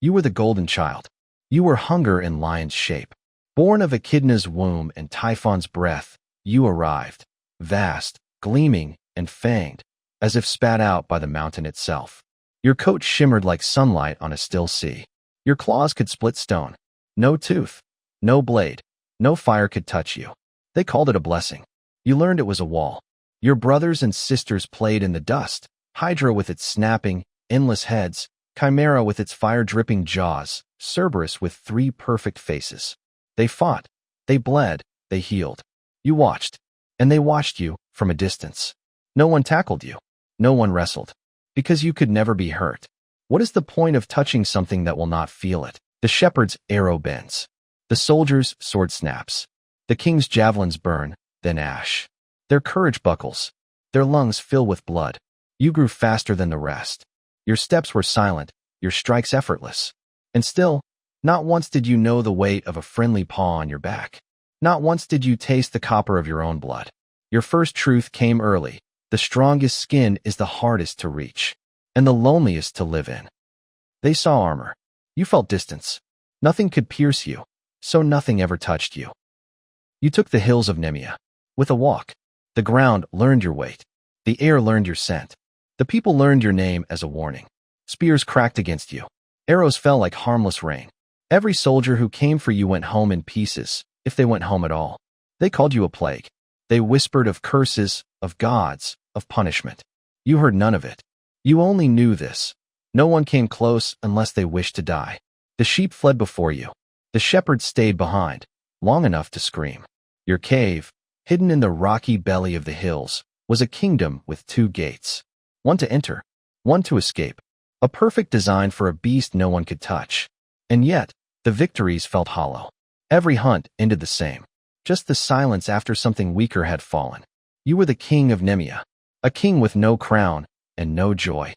You were the golden child. You were hunger in lion's shape. Born of Echidna's womb and Typhon's breath, you arrived, vast, gleaming, and fanged, as if spat out by the mountain itself. Your coat shimmered like sunlight on a still sea. Your claws could split stone. No tooth, no blade, no fire could touch you. They called it a blessing. You learned it was a wall. Your brothers and sisters played in the dust, Hydra with its snapping, endless heads, Chimera with its fire-dripping jaws, Cerberus with 3 perfect faces. They fought, they bled, they healed. You watched, and they watched you from a distance. No one tackled you. No one wrestled. Because you could never be hurt. What is the point of touching something that will not feel it? The shepherd's arrow bends. The soldier's sword snaps. The king's javelins burn, then ash. Their courage buckles. Their lungs fill with blood. You grew faster than the rest. Your steps were silent, your strikes effortless. And still, not once did you know the weight of a friendly paw on your back. Not once did you taste the copper of your own blood. Your first truth came early. The strongest skin is the hardest to reach, and the loneliest to live in. They saw armor. You felt distance. Nothing could pierce you, so nothing ever touched you. You took the hills of Nemea. With a walk, the ground learned your weight. The air learned your scent. The people learned your name as a warning. Spears cracked against you. Arrows fell like harmless rain. Every soldier who came for you went home in pieces, if they went home at all. They called you a plague. They whispered of curses, of gods, of punishment. You heard none of it. You only knew this. No one came close unless they wished to die. The sheep fled before you. The shepherd stayed behind, long enough to scream. Your cave, hidden in the rocky belly of the hills, was a kingdom with 2 gates. One to enter, one to escape. A perfect design for a beast no one could touch. And yet, the victories felt hollow. Every hunt ended the same. Just the silence after something weaker had fallen. You were the king of Nemea, a king with no crown and no joy.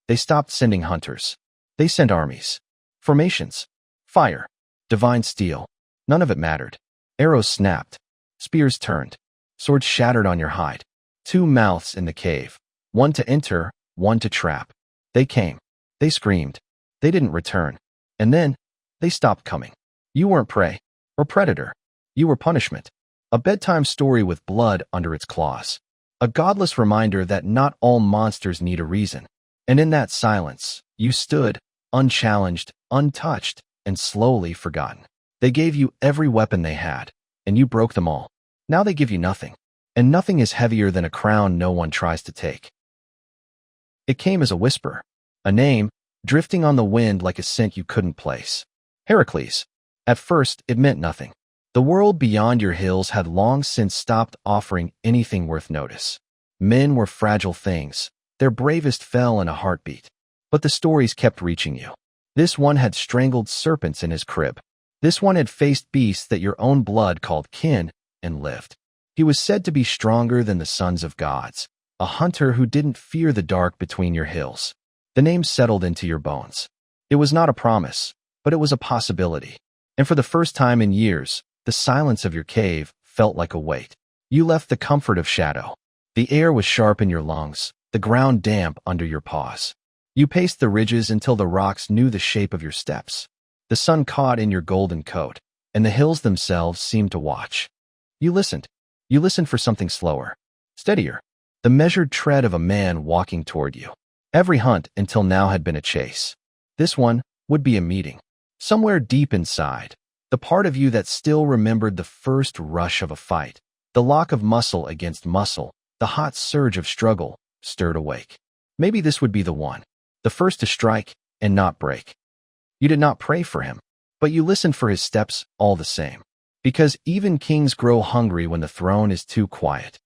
They stopped sending hunters. They sent armies. Formations. Fire. Divine steel. None of it mattered. Arrows snapped. Spears turned. Swords shattered on your hide. 2 mouths in the cave. One to enter, one to trap. They came. They screamed. They didn't return. And then, they stopped coming. You weren't prey or predator. You were punishment. A bedtime story with blood under its claws. A godless reminder that not all monsters need a reason. And in that silence, you stood, unchallenged, untouched, and slowly forgotten. They gave you every weapon they had, and you broke them all. Now they give you nothing. And nothing is heavier than a crown no one tries to take. It came as a whisper. A name, drifting on the wind like a scent you couldn't place. Heracles. At first, it meant nothing. The world beyond your hills had long since stopped offering anything worth notice. Men were fragile things. Their bravest fell in a heartbeat. But the stories kept reaching you. This one had strangled serpents in his crib. This one had faced beasts that your own blood called kin and lived. He was said to be stronger than the sons of gods, a hunter who didn't fear the dark between your hills. The name settled into your bones. It was not a promise, but it was a possibility. And for the first time in years, the silence of your cave felt like a weight. You left the comfort of shadow. The air was sharp in your lungs, the ground damp under your paws. You paced the ridges until the rocks knew the shape of your steps. The sun caught in your golden coat, and the hills themselves seemed to watch. You listened. You listened for something slower, steadier, the measured tread of a man walking toward you. Every hunt until now had been a chase. This one would be a meeting. Somewhere deep inside, the part of you that still remembered the first rush of a fight, the lock of muscle against muscle, the hot surge of struggle, stirred awake. Maybe this would be the one, the first to strike and not break. You did not pray for him, but you listened for his steps all the same. Because even kings grow hungry when the throne is too quiet.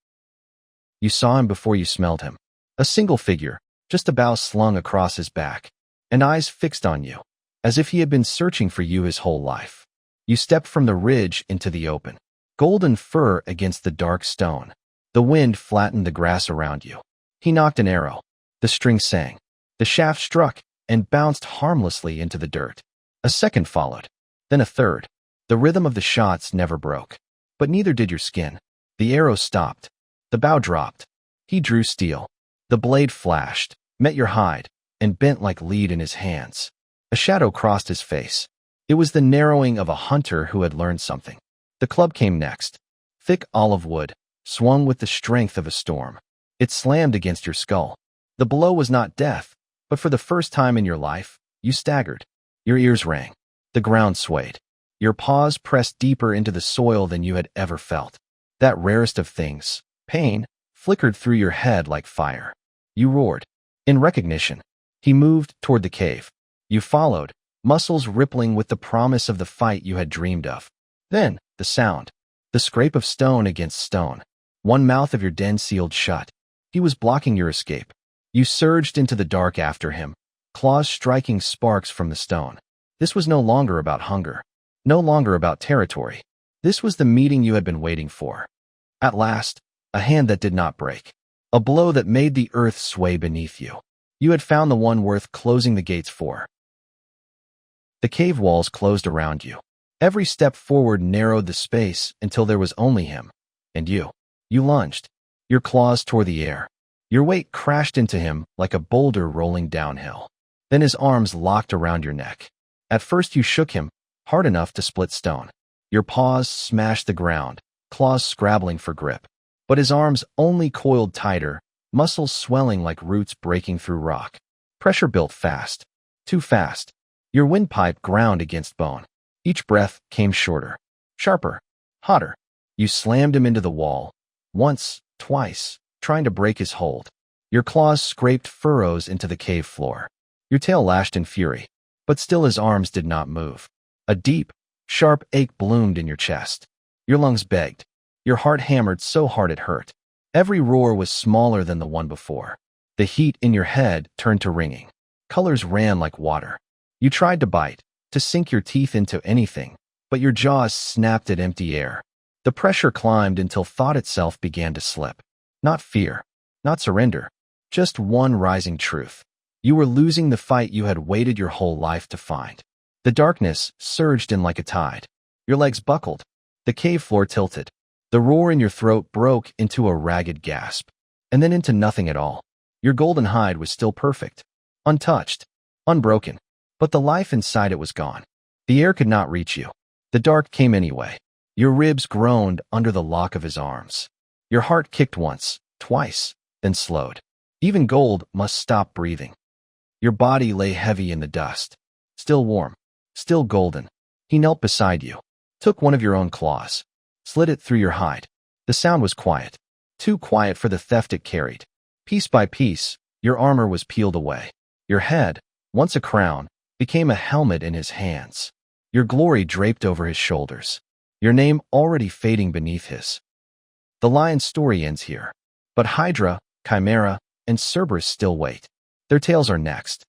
You saw him before you smelled him. A single figure, just a bow slung across his back, and eyes fixed on you, as if he had been searching for you his whole life. You stepped from the ridge into the open, golden fur against the dark stone. The wind flattened the grass around you. He knocked an arrow. The string sang. The shaft struck and bounced harmlessly into the dirt. A second followed, then a third. The rhythm of the shots never broke, but neither did your skin. The arrow stopped. The bow dropped. He drew steel. The blade flashed, met your hide, and bent like lead in his hands. A shadow crossed his face. It was the narrowing of a hunter who had learned something. The club came next. Thick olive wood, swung with the strength of a storm. It slammed against your skull. The blow was not death, but for the first time in your life, you staggered. Your ears rang. The ground swayed. Your paws pressed deeper into the soil than you had ever felt. That rarest of things, pain, flickered through your head like fire. You roared. In recognition, he moved toward the cave. You followed, muscles rippling with the promise of the fight you had dreamed of. Then, the sound. The scrape of stone against stone. One mouth of your den sealed shut. He was blocking your escape. You surged into the dark after him, claws striking sparks from the stone. This was no longer about hunger. No longer about territory. This was the meeting you had been waiting for. At last, a hand that did not break. A blow that made the earth sway beneath you. You had found the one worth closing the gates for. The cave walls closed around you. Every step forward narrowed the space until there was only him. And you. You lunged. Your claws tore the air. Your weight crashed into him like a boulder rolling downhill. Then his arms locked around your neck. At first you shook him, hard enough to split stone. Your paws smashed the ground, claws scrabbling for grip. But his arms only coiled tighter, muscles swelling like roots breaking through rock. Pressure built fast. Too fast. Your windpipe ground against bone. Each breath came shorter, sharper, hotter. You slammed him into the wall. Once, twice, trying to break his hold. Your claws scraped furrows into the cave floor. Your tail lashed in fury, but still his arms did not move. A deep, sharp ache bloomed in your chest. Your lungs begged. Your heart hammered so hard it hurt. Every roar was smaller than the one before. The heat in your head turned to ringing. Colors ran like water. You tried to bite, to sink your teeth into anything, but your jaws snapped at empty air. The pressure climbed until thought itself began to slip. Not fear, not surrender, just one rising truth. You were losing the fight you had waited your whole life to find. The darkness surged in like a tide. Your legs buckled. The cave floor tilted. The roar in your throat broke into a ragged gasp, and then into nothing at all. Your golden hide was still perfect, untouched, unbroken, but the life inside it was gone. The air could not reach you. The dark came anyway. Your ribs groaned under the lock of his arms. Your heart kicked once, twice, then slowed. Even gold must stop breathing. Your body lay heavy in the dust. Still warm, still golden. He knelt beside you, took one of your own claws, slid it through your hide. The sound was quiet, too quiet for the theft it carried. Piece by piece, your armor was peeled away. Your head, once a crown, became a helmet in his hands. Your glory draped over his shoulders, your name already fading beneath his. The lion's story ends here, but Hydra, Chimera, and Cerberus still wait. Their tales are next.